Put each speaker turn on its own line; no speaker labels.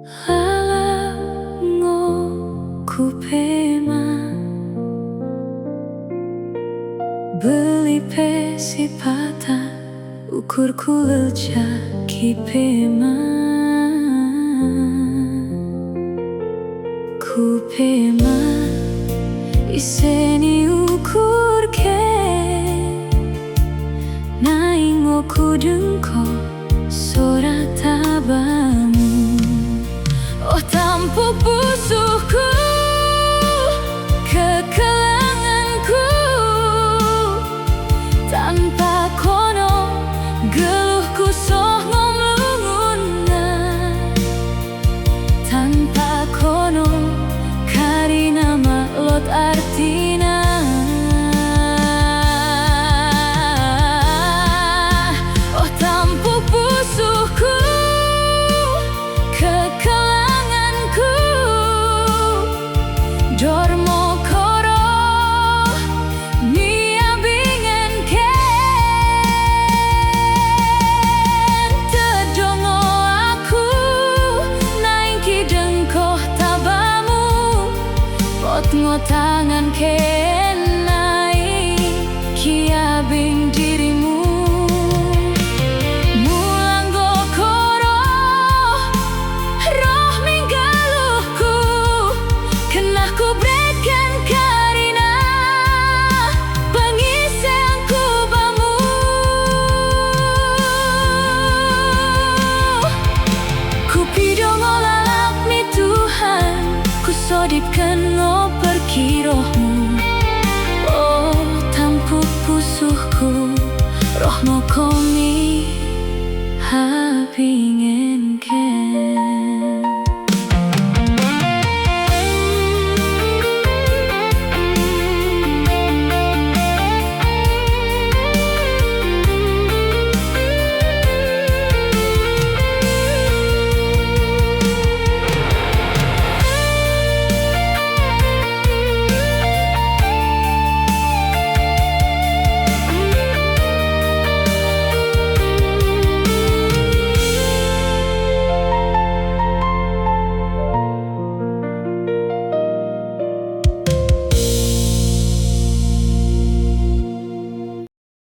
Halango kupema beli pesi pata ukur kulelja kipema kupema iseni ukur ke naingo kudengko sora tabamu oh tampuk busuhku kekelanganku tanpa kono geluhku soh ngomlunguna tanpa kono karina maklot artina oh tampuk busuhku kekelanganku dormo koro mia bingen ken tedongo aku naing kidengkoh tabamu pot ngotangan ke